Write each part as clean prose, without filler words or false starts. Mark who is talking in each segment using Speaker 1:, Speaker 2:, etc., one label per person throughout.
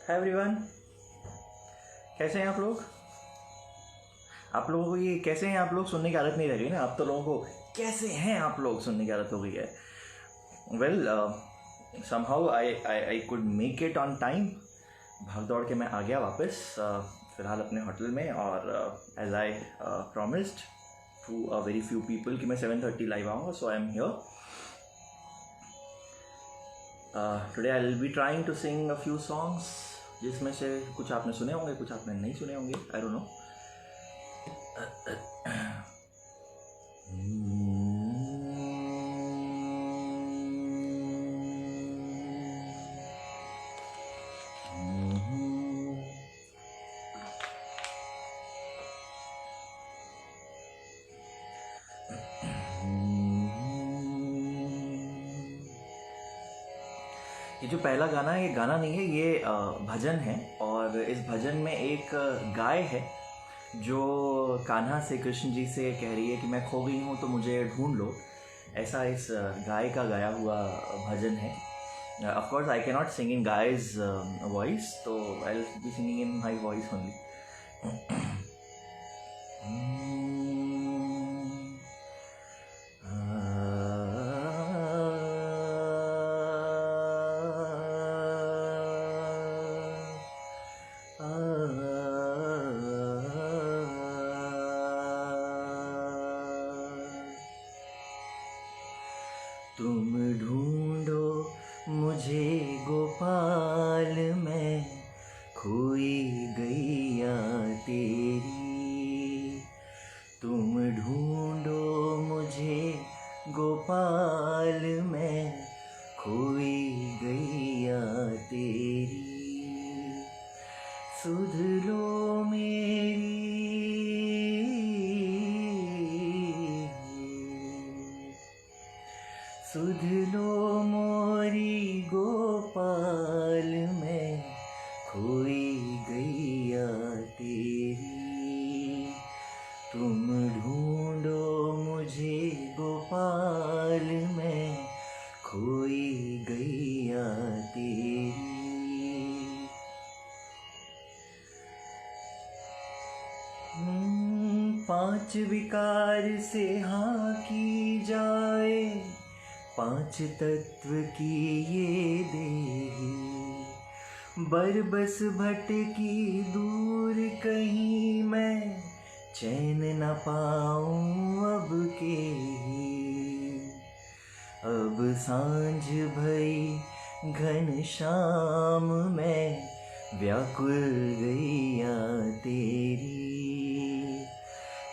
Speaker 1: Hi everyone, कैसे हैं आप लोग? आप लोगों को ये कैसे हैं आप लोग सुनने की आदत नहीं रह गई ना। अब तो लोगों को कैसे हैं आप लोग सुनने की आदत हो गई है। Well, somehow I could make it on time. भाग दौड़ के मैं आ गया वापस फ़िलहाल अपने होटल में। और as I promised to a very few people कि मैं 7:30 लाइव आऊँगा, so I am here. Today I will be trying to sing a few songs, जिसमें से कुछ आपने सुने होंगे, कुछ आपने नहीं सुने होंगे, आई डोंट नो। ये जो पहला गाना है, ये गाना नहीं है, ये भजन है। और इस भजन में एक गाय है जो कान्हा से, कृष्ण जी से कह रही है कि मैं खो गई हूँ तो मुझे ढूंढ लो। ऐसा इस गाय का गाया हुआ भजन है। Of course I can not sing in guys voice, तो I will be singing in my voice only. तुम ढूंढो मुझे गोपाल, मैं खोई गैया तेरी। तुम ढूंढो मुझे गोपाल, मैं खोई गैया तेरी। सुध लो मेरी, सुध लो मोरी गोपाल, मैं खोई गैया तेरी। तुम ढूंढो मुझे गोपाल, मैं खोई गैया तेरी। 5 विकार से हाँ की जाए, 5 तत्व की ये देही। बरबस भटकी दूर कहीं मैं, चैन न पाऊं अब के ही। अब सांझ भई घन श्याम, मैं व्याकुल गैया तेरी।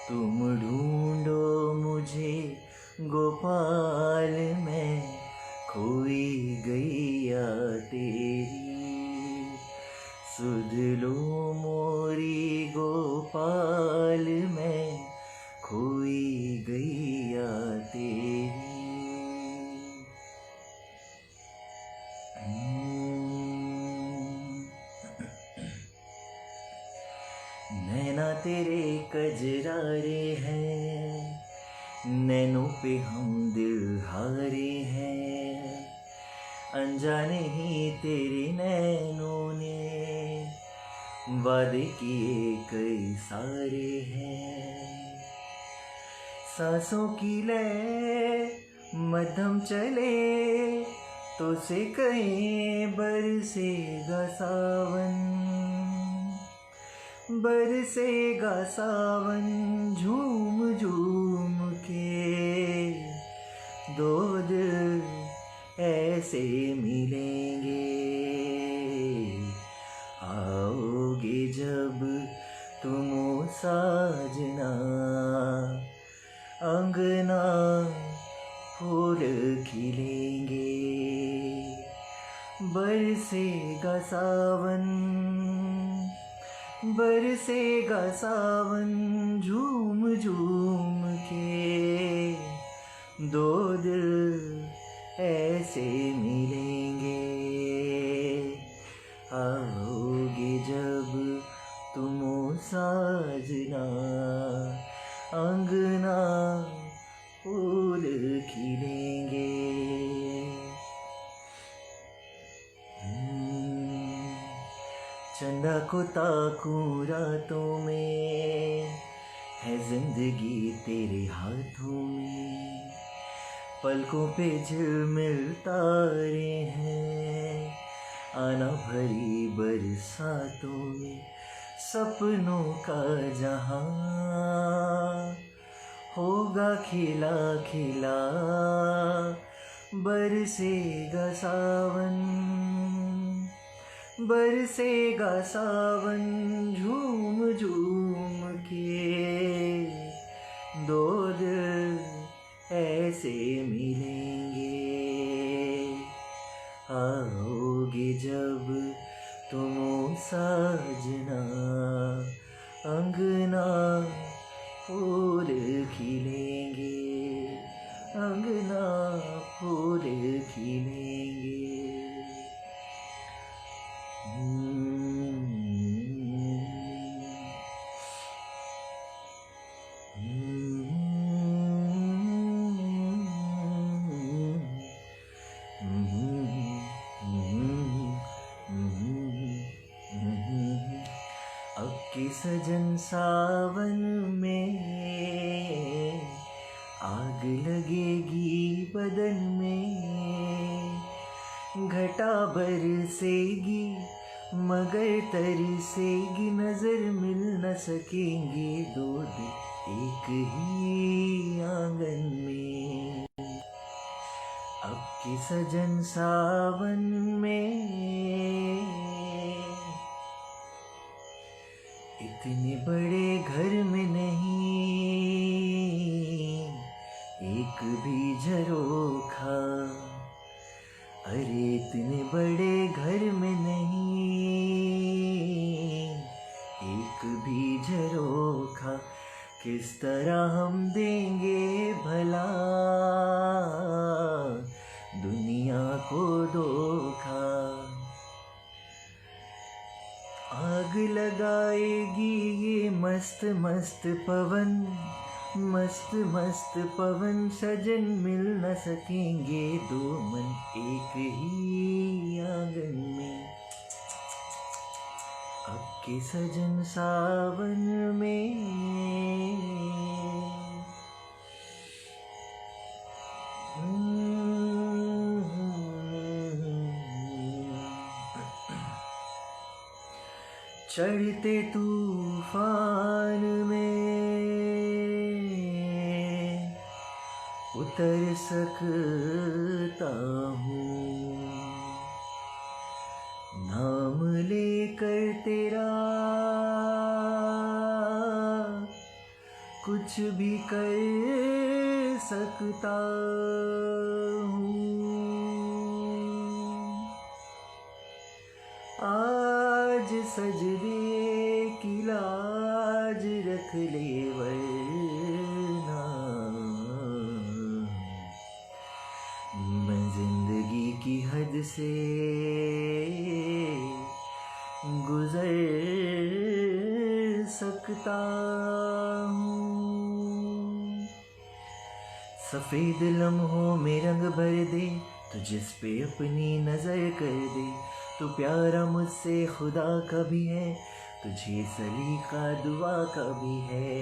Speaker 1: तुम ढूंढो मुझे गोपाल, मैं खोई गैया तेरी। सुध लो मोरी गोपाल, मैं खोई गैया तेरी। नैना तेरे कजरारे हैं, नैनों पे हम दिल हारे हैं। अनजाने ही तेरे नैनों ने वादे किए कई सारे हैं। सांसों की लय मध्यम चले तो से कहीं बरसेगा सावन। बरसेगा सावन झूम झूम के, दो दिल ऐसे मिलेंगे। आओगे जब तुम साजना, अंगना फूल खिलेंगे। बरसेगा सावन, बरसेगा सावन झूम झूम के, दो दिल ऐसे मिलेंगे। आओगे जब तुम साजना, अंगना फूल खिलेंगे। चंदा को ताकूं रातों में, है जिंदगी तेरे हाथों में। पलकों पे झिलमिल तारे हैं, आना भरी बरसातों में। सपनों का जहां होगा खिला खिला, बरसेगा सावन, बरसेगा सावन। झूम झूम के दो दिल ऐसे मिलेंगे, आओगे जब तुम साजना, अंगना फूल खिलेंगे, अंगना फूल खिलेंगे। अब के सजन सावन में आग लगेगी बदन में, घटा बरसेगी मगर तरसेगी, नजर मिल न सकेंगे दो दिल एक ही आंगन में। अब के सजन सावन में इतने बड़े घर में नहीं, एक भी झरोखा। अरे इतने बड़े घर में नहीं, एक भी झरोखा। किस तरह हम देंगे भला दुनिया को धोखा। आग लगाएगी ये मस्त मस्त पवन, मस्त मस्त पवन। सजन मिल न सकेंगे दो मन एक ही आंगन में। अब के सजन सावन में चढ़ते तूफान में उतर सकता हूँ, नाम लेकर तेरा कुछ भी कर सकता हूँ। आज सजदे की लाज रख ले वरना मैं जिंदगी की हद से गुजर सकता हूँ। सफेद लम्हों में रंग भर दे, तो जिस पे अपनी नजर कर दे। तू प्यारा मुझसे खुदा का भी है, तुझे सलीका दुआ का भी है।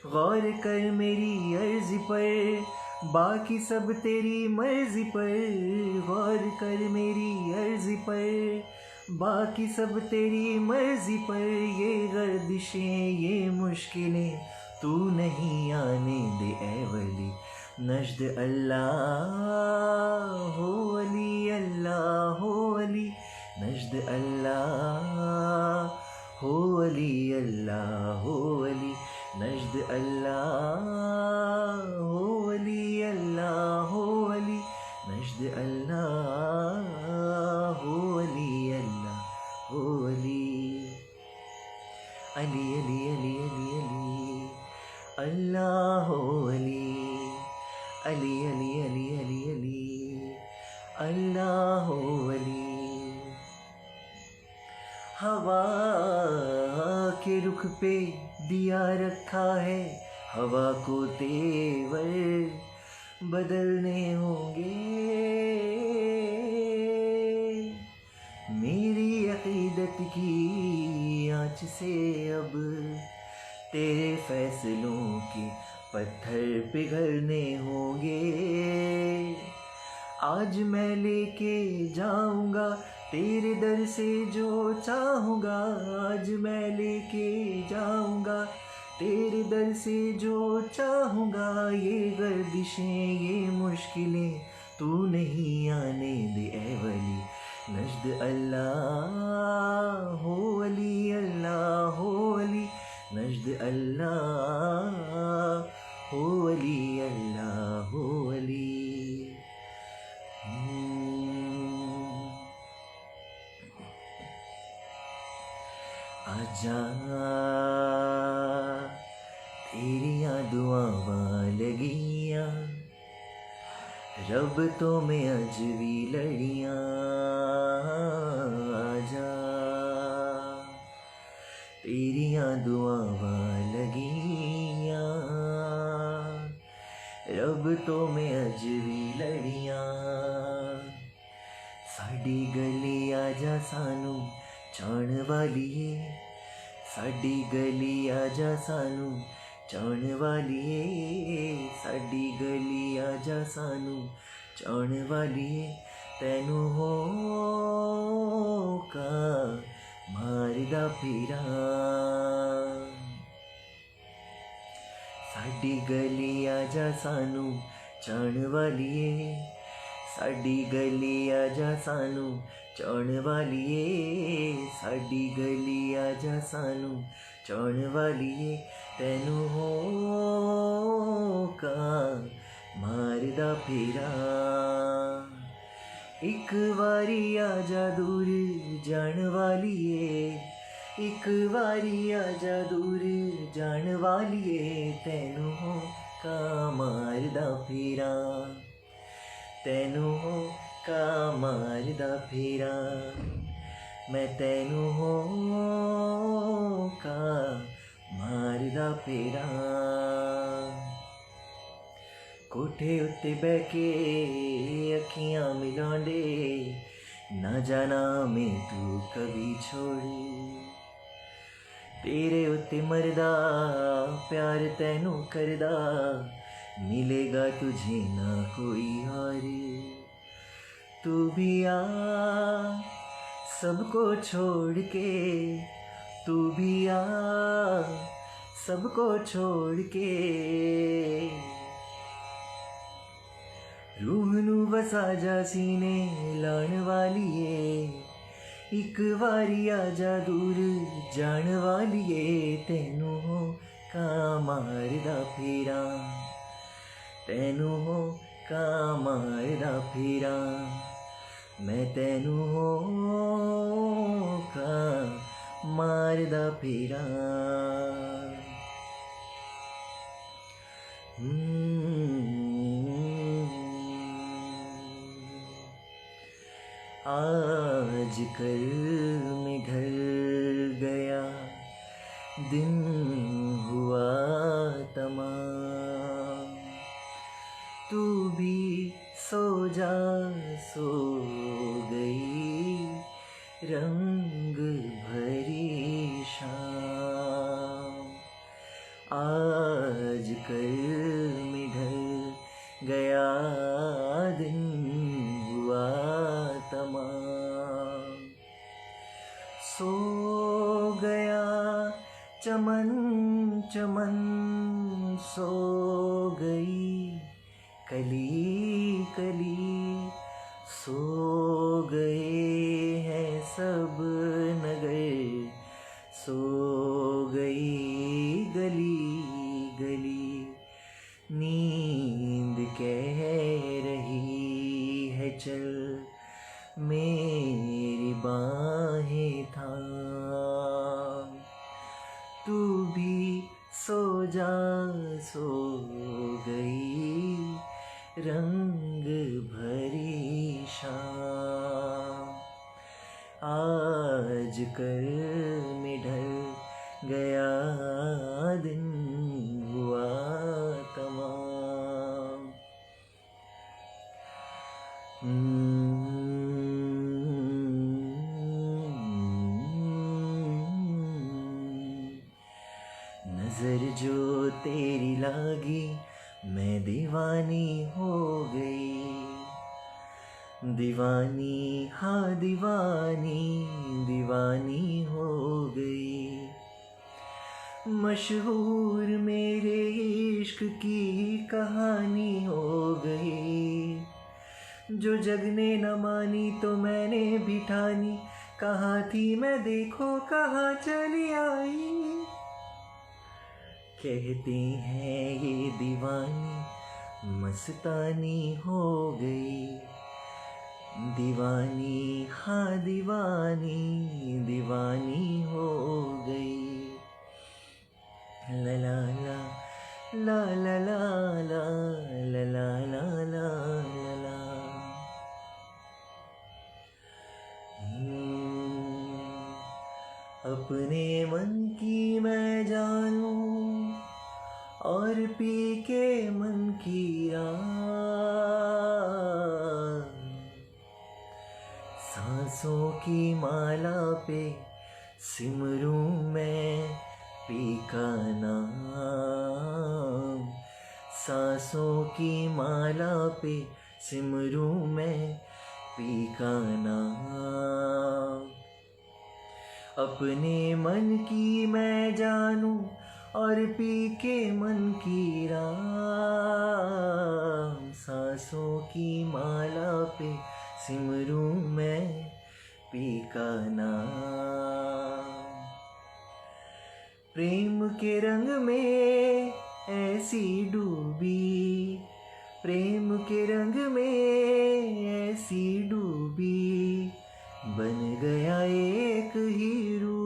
Speaker 1: गौर कर मेरी अर्जी पर, बाकी सब तेरी मर्जी पर। गौर कर मेरी अर्जी पर, बाकी सब तेरी मर्जी पर। ये गर्दिशें ये मुश्किलें तू नहीं आने दे ऐ वली। नजद अल्लाह हो अली, अल्लाह हो अली। नजद अल्लाह हो अली, अल्लाह हो अली। नजद अल्लाह हो अली, अल्लाह हो अली। नजद अल्लाह हो अली, अल्लाह हो अली। अली अली अली अली अली, अल्लाह हो अली। अली अली अली अली अली, अल्लाह हो अली। हवा के रुख पे दिया रखा है, हवा को तेवर बदलने होंगे। मेरी अक़ीदत वहदत की आँच से अब तेरे फैसलों के पत्थर पिघलने होंगे। आज मैं लेके जाऊंगा तेरे दर से जो चाहूँगा, आज मैं लेके जाऊंगा तेरे दर से जो चाहूँगा। ये गर्दिशें ये मुश्किलें तू नहीं आने दे ए वली। नजद अल्लाह हो अली, अल्लाह हो अली, नजद अल्लाह हो अली, अल्लाह हो अली। आजा तेरियां दुआवां लगियां, रब तो में अज भी लड़ियां। आजा तेरियां दुआवां लगियां, रब तो में अज भी लड़ियां। साडी गली आजा सानू चाण वालिए, साडी गली आजा सानू चाण वालिए, साडी गली आजा सानू चाण वालिए। तैनू होका मारदा फिरा, साडी गली आजा सानू चाण वालिए, साडी गली आजा सानू चाण वालिए, साडी गली आजा सानू चाण वालिए। तैनू होका मारदा फिरा, एक वारी आजा दूर जान वालिए, एक वारी आजा दूर जान वालिए। तैनू होका मारदा फिरा, तैनू होका मारदा फिरा, मैं तैनू होका मारदा फिरा। कोठे उत्ते बह के अखियां मिलांदे, ना जाना मैं तू कभी छोड़। तेरे उत्ते मरदा प्यार तैनू करदा, मिलेगा तुझे ना कोई और। तू भी आ सबको छोड़ के, तू भी आ सबको छोड़ के। रूह नू वसा जा सीने लाण वालिए, एक वारी आजा दूर जान वालिए। तैनू होका मारदा फिरा, तैनू होका मारदा फिरा, मैं तैनू होका मारदा फिरा। आज कल मैं ढल गया, दिन हुआ तमाम। तू भी सो जा, सो गई रंग भरी शाम। आज कल में ढल गया, दिन हुआ तमाम। सो गया चमन चमन, सो गई कली कली, सो गए हैं सब नगर, सो गई गली गली। नींद कह रही है चल, मेरी बाहें थाम। तू भी सो जा, सो गई रंग भरी शाम। आज कल में ढल गया, दिन हुआ तमाम। तेरी लागी मैं दीवानी हो गई, दीवानी हाँ दीवानी, दीवानी हो गई। मशहूर मेरे इश्क की कहानी हो गई, जो जग ने न मानी तो मैंने भी ठानी, कहाँ थी मैं देखो कहाँ चली आई। कहते हैं ये दीवानी मस्तानी हो गई, दीवानी हाँ दीवानी, दीवानी हो गई। ला ला ला ला ला ला ला ला ला ला ला ला। अपने मन की मैं जानूं और पी के मन की राह, सांसों की माला पे सिमरूं मैं पी का नाम, सांसों की माला पे सिमरूं मैं पी का नाम। अपने मन की मैं जानूं और पी के मन की राह, सांसों की माला पे सिमरूं मैं पी का नाम। प्रेम के रंग में ऐसी डूबी, प्रेम के रंग में ऐसी डूबी, बन गया एक ही रूप,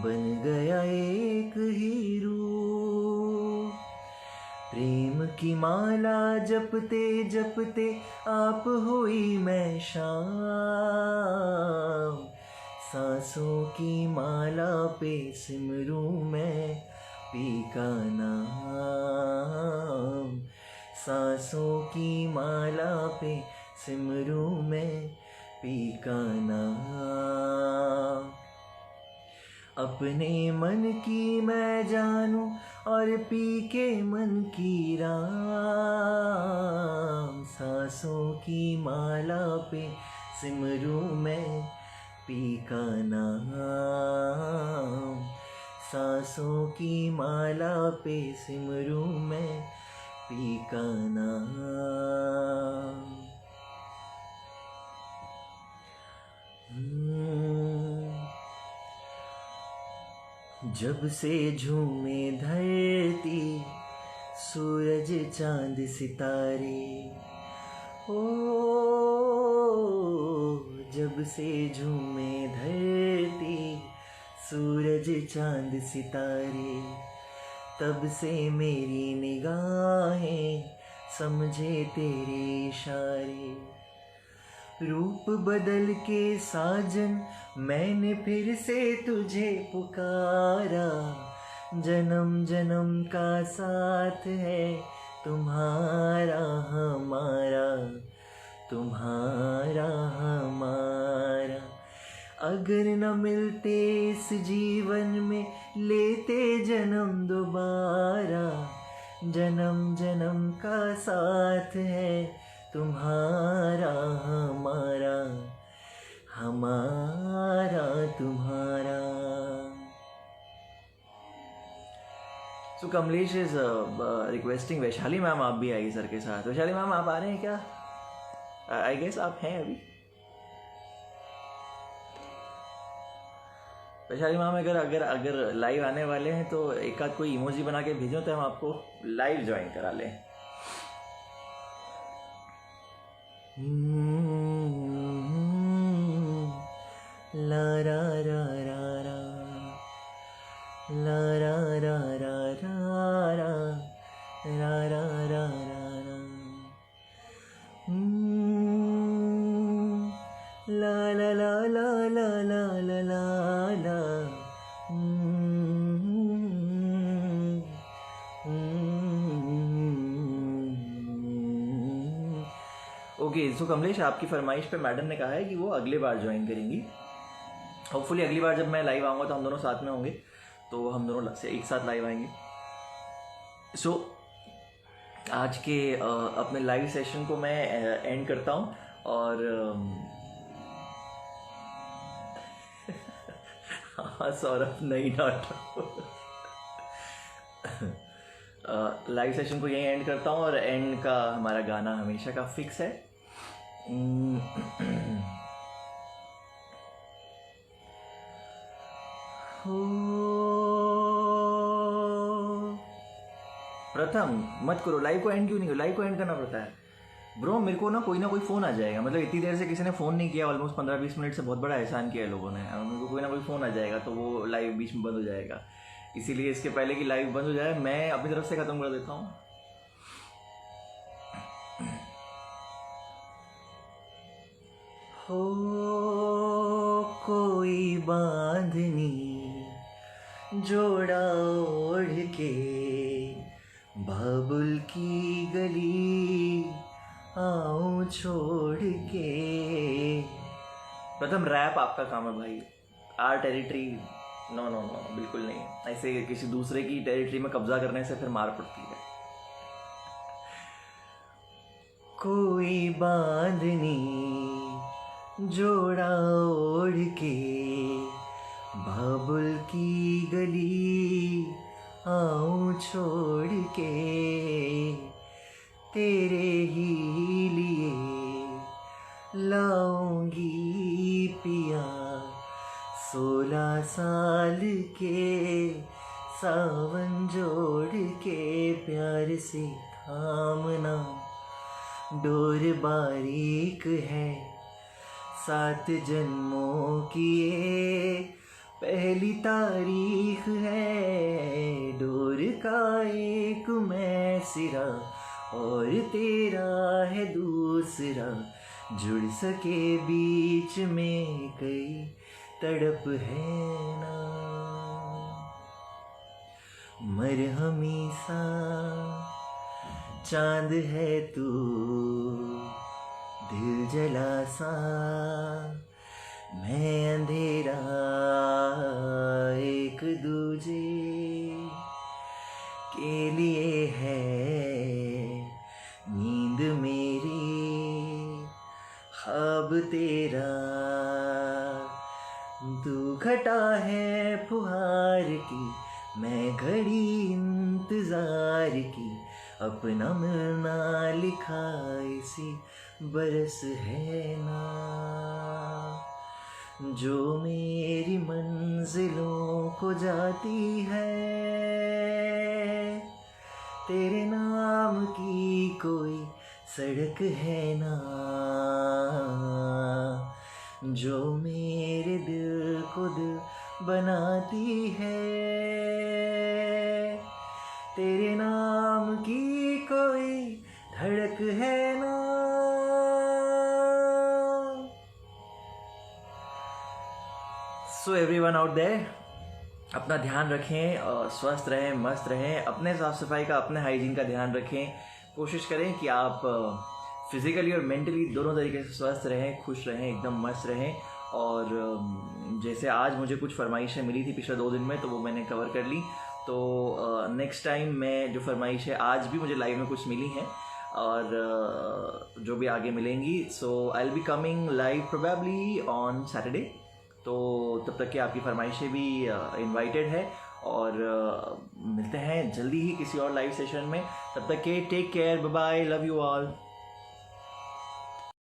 Speaker 1: बन गया एक ही रूप। प्रेम की माला जपते जपते आप हुई मैं शाम, सांसों की माला पे सिमरूं मैं पी का नाम, सांसों की माला पे सिमरूं मैं पी का नाम। अपने मन की मैं जानूं और पी के मन की राम, सांसों की माला पे सिमरूं मैं पी का नाम, सांसों की माला पे सिमरूं मैं पी का नाम। जब से झूमे धरती सूरज चांद सितारे, ओ जब से झूमे धरती सूरज चांद सितारे, तब से मेरी निगाहें समझे तेरे इशारे। रूप बदल के साजन मैंने फिर से तुझे पुकारा, जन्म जन्म का साथ है तुम्हारा हमारा, तुम्हारा हमारा। अगर न मिलते इस जीवन में लेते जन्म दोबारा, जन्म जन्म का साथ है तुम्हारा हमारा, हमारा तुम्हारा। So Kamlesh is requesting Vaishali ma'am आप भी आइए सर के साथ। वैशाली मैम आप आ रहे हैं क्या? आई गेस आप हैं अभी। वैशाली मैम अगर अगर अगर लाइव आने वाले हैं तो एक आध कोई इमोजी बना के भेजो तो हम आपको लाइव ज्वाइन करा लें। ला रा रा रा रा ला रा रा रा रा रा रा रा रा रा ला ला ला ला ला ला ला ला ला। ओके सो कमलेश आपकी फरमाइश पे मैडम ने कहा है कि वो अगले बार ज्वाइन करेंगी। होपफुली अगली बार जब मैं लाइव आऊँगा तो हम दोनों साथ में होंगे। तो हम दोनों से एक साथ लाइव आएंगे। सो आज के अपने लाइव सेशन को मैं एंड करता हूँ और हाँ सौरभ नहीं डांट लाइव सेशन को यहीं एंड करता हूँ और एंड का हमारा गाना हमेशा का फिक्स है। प्रथम मत करो लाइव को एंड, क्यों नहीं, लाइव को एंड करना पड़ता है ब्रो। मेरे को ना कोई फ़ोन आ जाएगा, मतलब इतनी देर से किसी ने फ़ोन नहीं किया, ऑलमोस्ट 15-20 मिनट से बहुत बड़ा एहसान किया है लोगों ने। मेरे को कोई ना कोई फ़ोन आ जाएगा तो वो लाइव बीच में बंद हो जाएगा, इसीलिए इसके पहले कि लाइव बंद हो जाए मैं अपनी तरफ से ख़त्म कर देता हूँ। हो कोई बांधनी जोड़ा ओढ़ के बाबुल की गली आऊं छोड़ के। प्रथम रैप आपका काम है भाई, our territory no no no बिल्कुल नहीं, ऐसे किसी दूसरे की टेरिटरी में कब्जा करने से फिर मार पड़ती है। कोई बांधनी जोड़ा ओढ़ के बाबुल की गली आऊं छोड़ के तेरे ही लिए लाऊंगी पिया 16 साल के सावन जोड़ के प्यार से थामना डोर बारीक है 7 जन्मों की ये पहली तारीख है। डोर का एक मैं सिरा और तेरा है दूसरा, जुड़ सके बीच में कई तड़प है ना। मरहमी सा चांद है तू दिल जला सा, मैं अंधेरा एक दूजे के लिए है नींद मेरी ख्वाब तेरा। तू घटा है फुहार की मैं घड़ी इंतजार की, अपना मिलना लिखा इसी बरस है ना। जो मेरी मंजिलों को जाती है तेरे नाम की कोई सड़क है ना। जो मेरे दिल को दिल बनाती है तेरे नाम की कोई धड़क है ना। सो एवरीवन आउट देयर, अपना ध्यान रखें, स्वस्थ रहें, मस्त रहें, अपने साफ सफाई का, अपने हाइजीन का ध्यान रखें। कोशिश करें कि आप फिजिकली और मेंटली दोनों तरीके से स्वस्थ रहें, खुश रहें, एकदम मस्त रहें। और जैसे आज मुझे कुछ फरमाइशें मिली थी पिछले 2 दिन में, तो वो मैंने कवर कर ली। तो नेक्स्ट टाइम मैं जो फरमाइश है, आज भी मुझे लाइव में कुछ मिली हैं और जो भी आगे मिलेंगी, so I will be coming live probably on Saturday. तो तब तक की आपकी फरमाइशें भी इनवाइटेड है और मिलते हैं जल्दी ही किसी और लाइव सेशन में। तब तक के take care, bye bye, love you all.